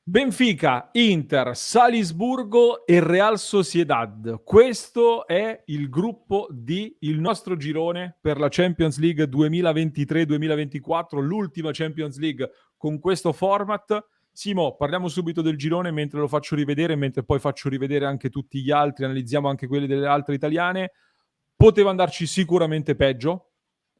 Benfica, Inter, Salisburgo e Real Sociedad. Questo è il gruppo D, il nostro girone per la Champions League 2023-2024, l'ultima Champions League con questo format. Simo, parliamo subito del girone mentre lo faccio rivedere, mentre poi faccio rivedere anche tutti gli altri, analizziamo anche quelli delle altre italiane. Poteva andarci sicuramente peggio,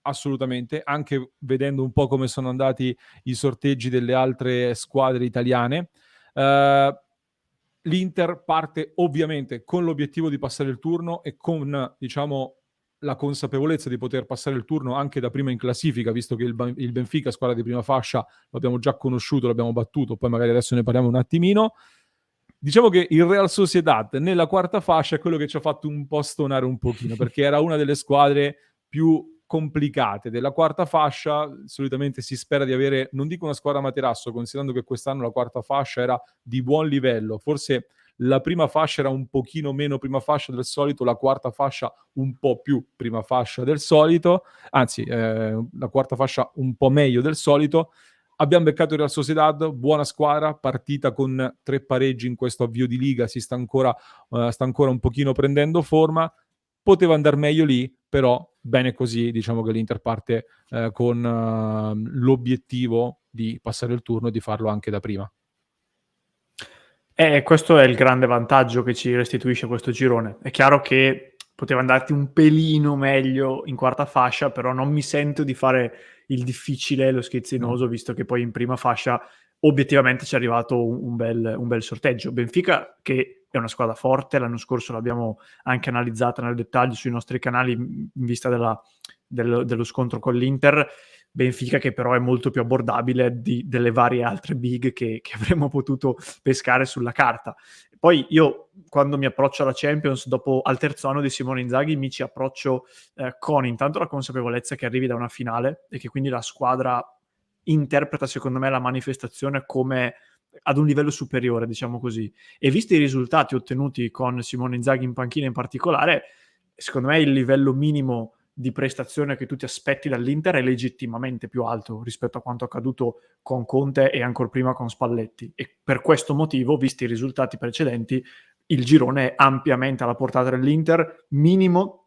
assolutamente, anche vedendo un po' come sono andati i sorteggi delle altre squadre italiane. L'Inter parte ovviamente con l'obiettivo di passare il turno e con, diciamo, la consapevolezza di poter passare il turno anche da prima in classifica, visto che il Benfica, squadra di prima fascia, l'abbiamo già conosciuto, l'abbiamo battuto, poi magari adesso ne parliamo un attimino. Diciamo che il Real Sociedad nella quarta fascia è quello che ci ha fatto un po' stonare un pochino, perché era una delle squadre più complicate della quarta fascia. Solitamente si spera di avere, non dico una squadra materasso, considerando che quest'anno la quarta fascia era di buon livello, forse la prima fascia era un pochino meno prima fascia del solito, la quarta fascia un po' più prima fascia del solito, anzi la quarta fascia un po' meglio del solito. Abbiamo beccato il Real Sociedad, buona squadra, partita con 3 pareggi in questo avvio di Liga, sta ancora un pochino prendendo forma, poteva andare meglio lì, però bene così, diciamo che l'Inter parte con l'obiettivo di passare il turno e di farlo anche da prima. Questo è il grande vantaggio che ci restituisce questo girone. È chiaro che poteva andarti un pelino meglio in quarta fascia, però non mi sento di fare il difficile, lo schizzinoso, No. visto che poi in prima fascia obiettivamente ci è arrivato un bel sorteggio. Benfica, che è una squadra forte, l'anno scorso l'abbiamo anche analizzata nel dettaglio sui nostri canali in vista dello scontro con l'Inter. Benfica che però è molto più abbordabile delle varie altre big che avremmo potuto pescare sulla carta. Poi io, quando mi approccio alla Champions, dopo al terzo anno di Simone Inzaghi, mi ci approccio con intanto la consapevolezza che arrivi da una finale e che quindi la squadra interpreta, secondo me, la manifestazione come ad un livello superiore, diciamo così. E visti i risultati ottenuti con Simone Inzaghi in panchina in particolare, secondo me il livello minimo di prestazione che tu ti aspetti dall'Inter è legittimamente più alto rispetto a quanto accaduto con Conte e ancora prima con Spalletti, e per questo motivo, visti i risultati precedenti, il girone è ampiamente alla portata dell'Inter, minimo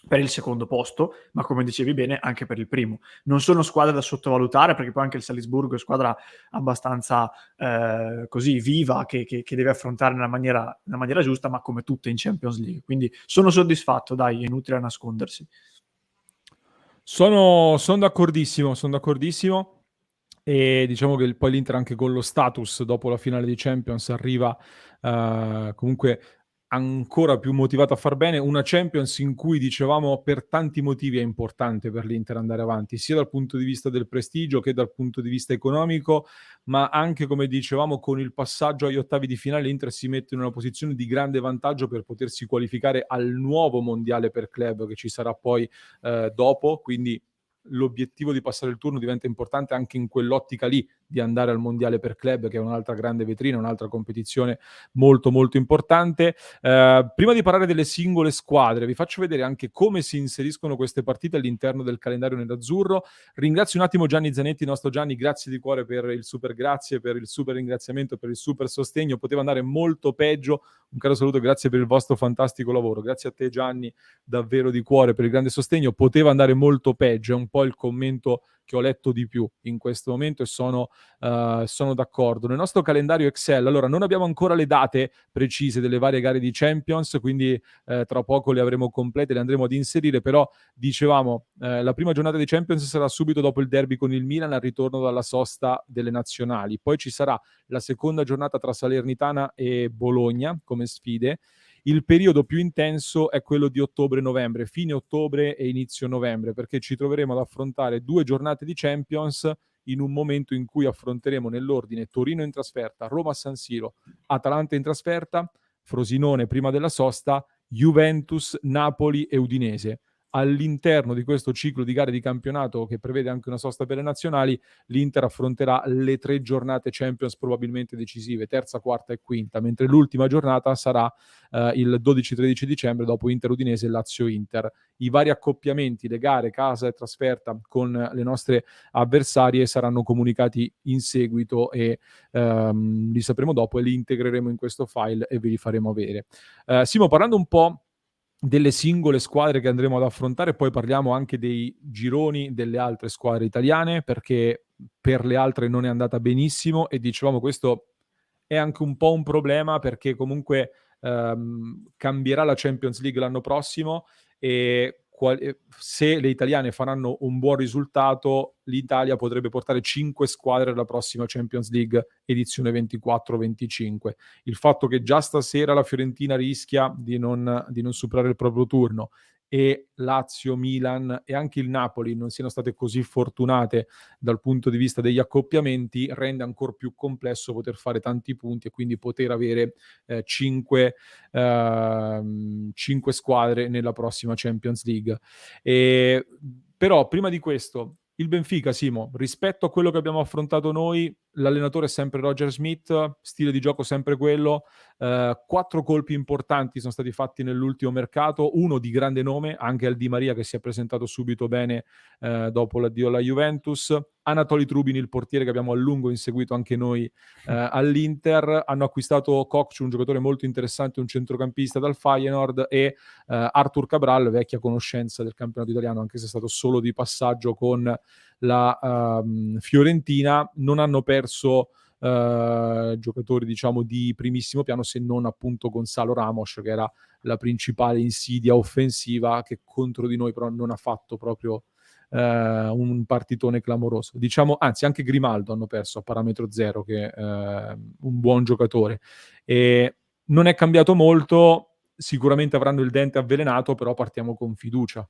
per il secondo posto, ma come dicevi bene anche per il primo. Non sono squadre da sottovalutare, perché poi anche il Salisburgo è squadra abbastanza così viva che deve affrontare nella maniera giusta, ma come tutte in Champions League. Quindi sono soddisfatto, dai, è inutile nascondersi. Sono d'accordissimo, e diciamo che poi l'Inter anche con lo status dopo la finale di Champions arriva comunque ancora più motivato a far bene, una Champions in cui dicevamo per tanti motivi è importante per l'Inter andare avanti, sia dal punto di vista del prestigio che dal punto di vista economico, ma anche, come dicevamo, con il passaggio agli ottavi di finale l'Inter si mette in una posizione di grande vantaggio per potersi qualificare al nuovo mondiale per club che ci sarà poi dopo, quindi l'obiettivo di passare il turno diventa importante anche in quell'ottica lì di andare al mondiale per club, che è un'altra grande vetrina, un'altra competizione molto molto importante. Prima di parlare delle singole squadre vi faccio vedere anche come si inseriscono queste partite all'interno del calendario nerazzurro. Ringrazio un attimo Gianni Zanetti, nostro Gianni, grazie di cuore per il super grazie, per il super ringraziamento, per il super sostegno, poteva andare molto peggio, un caro saluto, grazie per il vostro fantastico lavoro, grazie a te Gianni davvero di cuore per il grande sostegno, poteva andare molto peggio, è un po' il commento che ho letto di più in questo momento e sono d'accordo. Nel nostro calendario Excel, allora non abbiamo ancora le date precise delle varie gare di Champions, quindi tra poco le avremo complete, le andremo ad inserire, però dicevamo la prima giornata di Champions sarà subito dopo il derby con il Milan al ritorno dalla sosta delle nazionali, poi ci sarà la seconda giornata tra Salernitana e Bologna come sfide. Il periodo più intenso è quello di ottobre-novembre, fine ottobre e inizio novembre, perché ci troveremo ad affrontare 2 giornate di Champions in un momento in cui affronteremo nell'ordine Torino in trasferta, Roma a San Siro, Atalanta in trasferta, Frosinone prima della sosta, Juventus, Napoli e Udinese. all'interno di questo ciclo di gare di campionato che prevede anche una sosta per le nazionali, l'Inter affronterà le 3 giornate Champions probabilmente decisive, terza, quarta e quinta, mentre l'ultima giornata sarà il 12-13 dicembre dopo Inter-Udinese e Lazio-Inter. I vari accoppiamenti, le gare, casa e trasferta con le nostre avversarie saranno comunicati in seguito e li sapremo dopo e li integreremo in questo file e ve li faremo avere. Simo, parlando un po' delle singole squadre che andremo ad affrontare, poi parliamo anche dei gironi delle altre squadre italiane, perché per le altre non è andata benissimo e dicevamo questo è anche un po' un problema perché comunque cambierà la Champions League l'anno prossimo e se le italiane faranno un buon risultato, l'Italia potrebbe portare 5 squadre alla prossima Champions League edizione 24-25. Il fatto che già stasera la Fiorentina rischia di non superare il proprio turno e Lazio, Milan e anche il Napoli non siano state così fortunate dal punto di vista degli accoppiamenti rende ancora più complesso poter fare tanti punti e quindi poter avere 5 squadre nella prossima Champions League. Però prima di questo il Benfica, Simo, rispetto a quello che abbiamo affrontato noi, l'allenatore è sempre Roger Smith, stile di gioco sempre quello, 4 colpi importanti sono stati fatti nell'ultimo mercato, uno di grande nome, anche al Di Maria che si è presentato subito bene dopo l'addio alla Juventus, Anatoli Trubin, il portiere che abbiamo a lungo inseguito anche noi all'Inter, hanno acquistato Kokcu, un giocatore molto interessante, un centrocampista dal Feyenoord e Arthur Cabral, vecchia conoscenza del campionato italiano, anche se è stato solo di passaggio con la Fiorentina. Non hanno perso giocatori diciamo di primissimo piano, se non appunto Gonzalo Ramos, che era la principale insidia offensiva, che contro di noi però non ha fatto proprio un partitone clamoroso, diciamo. Anzi, anche Grimaldo hanno perso a parametro zero, che è un buon giocatore, e non è cambiato molto. Sicuramente avranno il dente avvelenato, però partiamo con fiducia.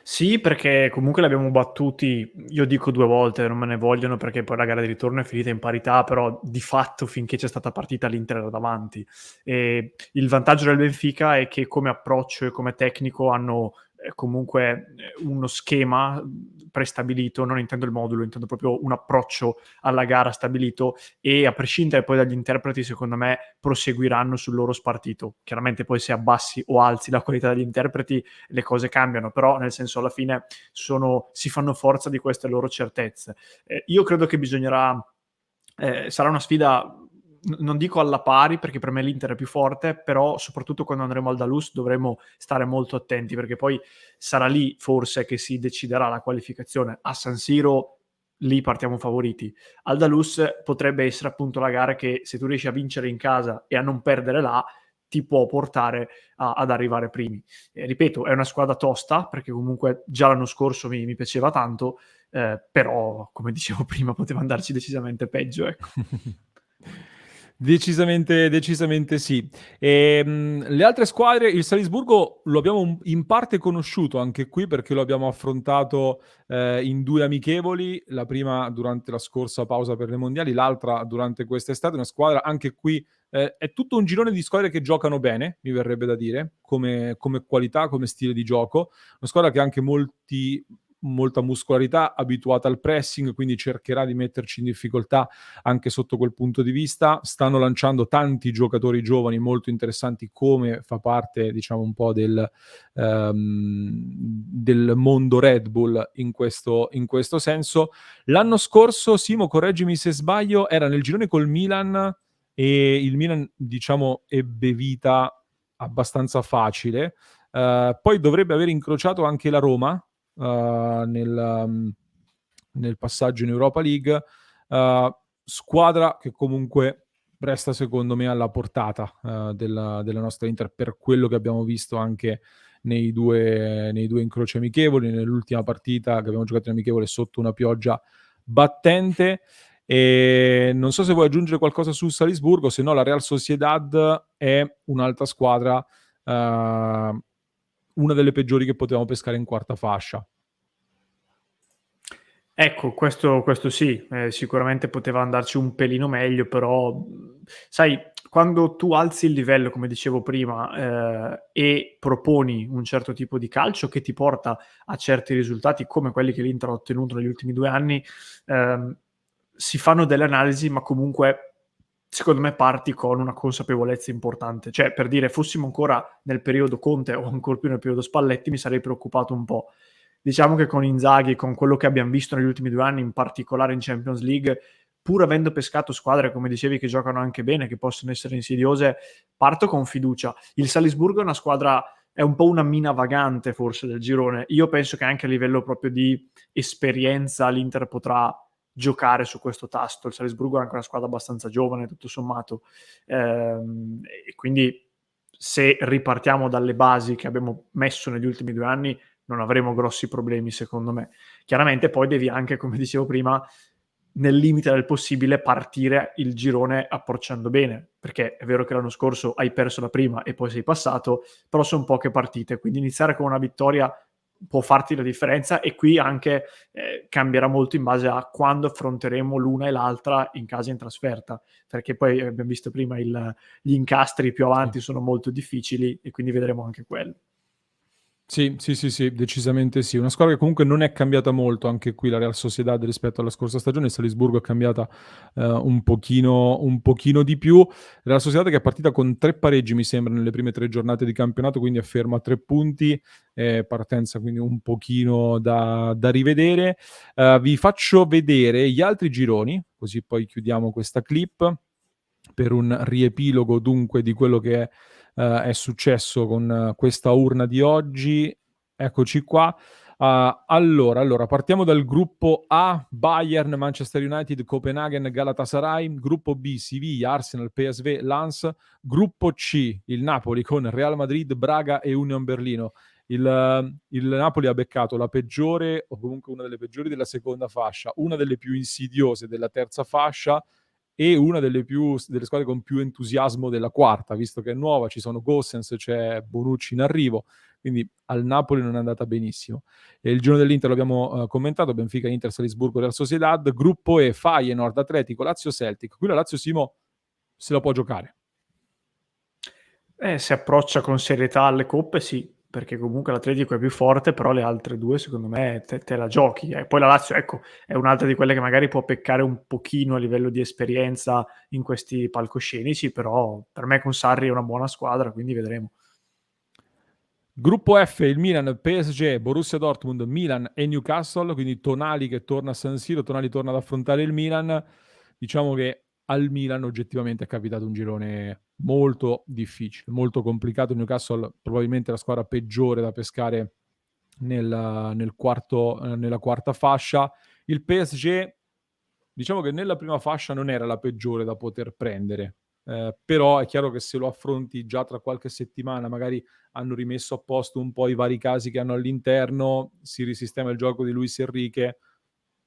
Sì, perché comunque li abbiamo battuti, io dico 2 volte, non me ne vogliono perché poi la gara di ritorno è finita in parità, però di fatto finché c'è stata partita l'Inter era davanti. E il vantaggio del Benfica è che come approccio e come tecnico hanno comunque uno schema prestabilito, non intendo il modulo, intendo proprio un approccio alla gara stabilito, e a prescindere poi dagli interpreti secondo me proseguiranno sul loro spartito. Chiaramente poi se abbassi o alzi la qualità degli interpreti le cose cambiano, però nel senso alla fine si fanno forza di queste loro certezze. Io credo che sarà una sfida, non dico alla pari perché per me l'Inter è più forte, però soprattutto quando andremo al Dalus dovremo stare molto attenti, perché poi sarà lì forse che si deciderà la qualificazione. A San Siro lì partiamo favoriti, al Dalus potrebbe essere appunto la gara che, se tu riesci a vincere in casa e a non perdere là, ti può portare ad arrivare primi. Ripeto, è una squadra tosta perché comunque già l'anno scorso mi piaceva tanto, però come dicevo prima poteva andarci decisamente peggio, ecco. Decisamente sì. Le altre squadre, il Salisburgo lo abbiamo in parte conosciuto anche qui perché lo abbiamo affrontato in 2 amichevoli, la prima durante la scorsa pausa per le mondiali, l'altra durante quest'estate. Una squadra anche qui, è tutto un girone di squadre che giocano bene, mi verrebbe da dire, come qualità, come stile di gioco. Una squadra che ha anche molta muscolarità, abituata al pressing, quindi cercherà di metterci in difficoltà anche sotto quel punto di vista. Stanno lanciando tanti giocatori giovani molto interessanti, come fa parte diciamo un po' del mondo Red Bull in questo senso. L'anno scorso, Simo, correggimi se sbaglio, era nel girone col Milan e il Milan diciamo ebbe vita abbastanza facile. Poi dovrebbe aver incrociato anche la Roma nel passaggio in Europa League, squadra che comunque resta secondo me alla portata della nostra Inter, per quello che abbiamo visto anche nei due incroci amichevoli, nell'ultima partita che abbiamo giocato in amichevole sotto una pioggia battente. E non so se vuoi aggiungere qualcosa su Salisburgo, se no la Real Sociedad è un'altra squadra, una delle peggiori che potevamo pescare in quarta fascia. Ecco, questo sì, sicuramente poteva andarci un pelino meglio, però sai, quando tu alzi il livello, come dicevo prima, e proponi un certo tipo di calcio che ti porta a certi risultati come quelli che l'Inter ha ottenuto negli ultimi 2 anni, si fanno delle analisi, ma comunque secondo me parti con una consapevolezza importante. Cioè, per dire, fossimo ancora nel periodo Conte o ancor più nel periodo Spalletti, mi sarei preoccupato un po'. Diciamo che con Inzaghi, con quello che abbiam visto negli ultimi 2 anni, in particolare in Champions League, pur avendo pescato squadre, come dicevi, che giocano anche bene, che possono essere insidiose, parto con fiducia. Il Salisburgo è una squadra, è un po' una mina vagante forse del girone. Io penso che anche a livello proprio di esperienza l'Inter potrà giocare su questo tasto. Il Salisburgo è anche una squadra abbastanza giovane, tutto sommato. E quindi se ripartiamo dalle basi che abbiamo messo negli ultimi 2 anni, non avremo grossi problemi, secondo me. Chiaramente poi devi anche, come dicevo prima, nel limite del possibile partire il girone approcciando bene, perché è vero che l'anno scorso hai perso la prima e poi sei passato, però sono poche partite, quindi iniziare con una vittoria può farti la differenza, e qui anche cambierà molto in base a quando affronteremo l'una e l'altra in casa e in trasferta, perché poi abbiamo visto prima gli incastri più Sì. avanti sono molto difficili e quindi vedremo anche quello. Sì, sì, sì, sì, decisamente sì. Una squadra che comunque non è cambiata molto, anche qui la Real Sociedad rispetto alla scorsa stagione. Il Salisburgo è cambiata un pochino di più. La Real Sociedad che è partita con 3 pareggi, mi sembra, nelle prime 3 giornate di campionato, quindi è ferma a 3 punti. Partenza quindi un pochino da rivedere. Vi faccio vedere gli altri gironi, così poi chiudiamo questa clip per un riepilogo dunque di quello che è successo con questa urna di oggi. Eccoci qua. Allora, partiamo dal gruppo A: Bayern, Manchester United, Copenaghen, Galatasaray. Gruppo B: Siviglia, Arsenal, PSV, Lens. Gruppo C: il Napoli con Real Madrid, Braga e Union Berlino. Il Napoli ha beccato la peggiore, o comunque una delle peggiori della seconda fascia, una delle più insidiose della terza fascia, e una delle squadre con più entusiasmo della quarta, visto che è nuova, ci sono Gosens, c'è Bonucci in arrivo, quindi al Napoli non è andata benissimo. E il girone dell'Inter l'abbiamo commentato: Benfica, Inter, Salisburgo, Real Sociedad. Gruppo E: Feyenoord, Atletico, Lazio, Celtic. Qui la Lazio, Simo, se la può giocare. Se approccia con serietà alle coppe, sì, perché comunque l'Atletico è più forte, però le altre due secondo me te la giochi. Poi la Lazio, ecco, è un'altra di quelle che magari può peccare un pochino a livello di esperienza in questi palcoscenici, però per me con Sarri è una buona squadra, quindi vedremo. Gruppo F: il Milan, PSG, Borussia Dortmund, Milan e Newcastle, quindi Tonali che torna a San Siro, Tonali torna ad affrontare il Milan. Diciamo che al Milan oggettivamente è capitato un girone molto difficile, molto complicato. Il Newcastle probabilmente la squadra peggiore da pescare nella quarta fascia. Il PSG, diciamo che nella prima fascia non era la peggiore da poter prendere, però è chiaro che se lo affronti già tra qualche settimana, magari hanno rimesso a posto un po' i vari casi che hanno all'interno, si risistema il gioco di Luis Enrique,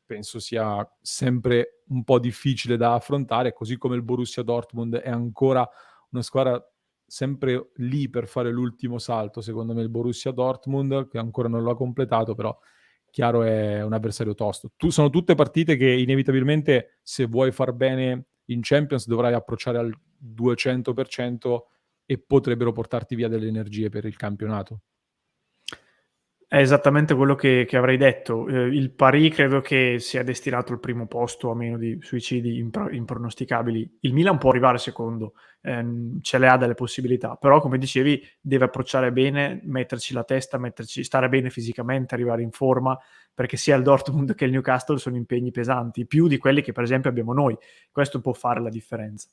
penso sia sempre un po' difficile da affrontare, così come il Borussia Dortmund è ancora una squadra sempre lì per fare l'ultimo salto, secondo me il Borussia Dortmund, che ancora non l'ha completato, però chiaro è un avversario tosto. Sono tutte partite che inevitabilmente, se vuoi far bene in Champions, dovrai approcciare al 200% e potrebbero portarti via delle energie per il campionato. È esattamente quello che avrei detto. Il Paris credo che sia destinato al primo posto, a meno di suicidi impronosticabili. Il Milan può arrivare secondo, ce le ha delle possibilità, però come dicevi deve approcciare bene, metterci la testa, stare bene fisicamente, arrivare in forma, perché sia il Dortmund che il Newcastle sono impegni pesanti, più di quelli che per esempio abbiamo noi. Questo può fare la differenza.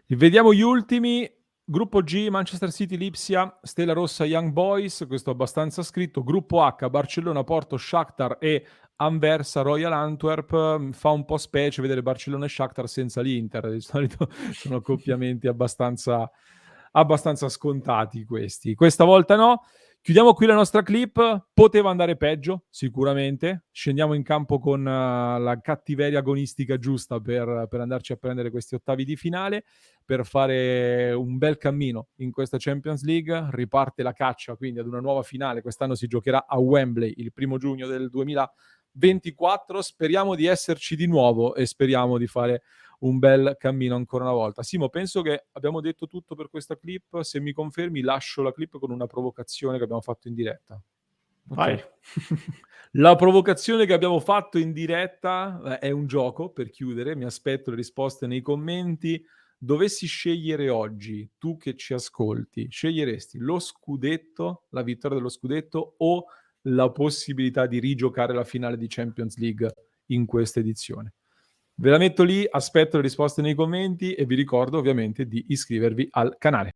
Vediamo gli ultimi. Gruppo G: Manchester City, Lipsia, Stella Rossa, Young Boys, questo abbastanza scritto. Gruppo H: Barcellona, Porto, Shakhtar e Anversa, Royal Antwerp. Fa un po' specie vedere Barcellona e Shakhtar senza l'Inter, di solito sono accoppiamenti abbastanza scontati questi. Questa volta no. Chiudiamo qui la nostra clip. Poteva andare peggio, sicuramente. Scendiamo in campo con la cattiveria agonistica giusta per andarci a prendere questi ottavi di finale, per fare un bel cammino in questa Champions League. Riparte la caccia quindi ad una nuova finale. Quest'anno si giocherà a Wembley il 1 giugno del 2023. 2024, speriamo di esserci di nuovo e speriamo di fare un bel cammino ancora una volta. Simo, penso che abbiamo detto tutto per questa clip. Se mi confermi, lascio la clip con una provocazione che abbiamo fatto in diretta. Vai. Ok. La provocazione che abbiamo fatto in diretta è un gioco, per chiudere, mi aspetto le risposte nei commenti. Dovessi scegliere oggi, tu che ci ascolti, sceglieresti lo scudetto, la vittoria dello scudetto o la possibilità di rigiocare la finale di Champions League in questa edizione? Ve la metto lì, aspetto le risposte nei commenti e vi ricordo ovviamente di iscrivervi al canale.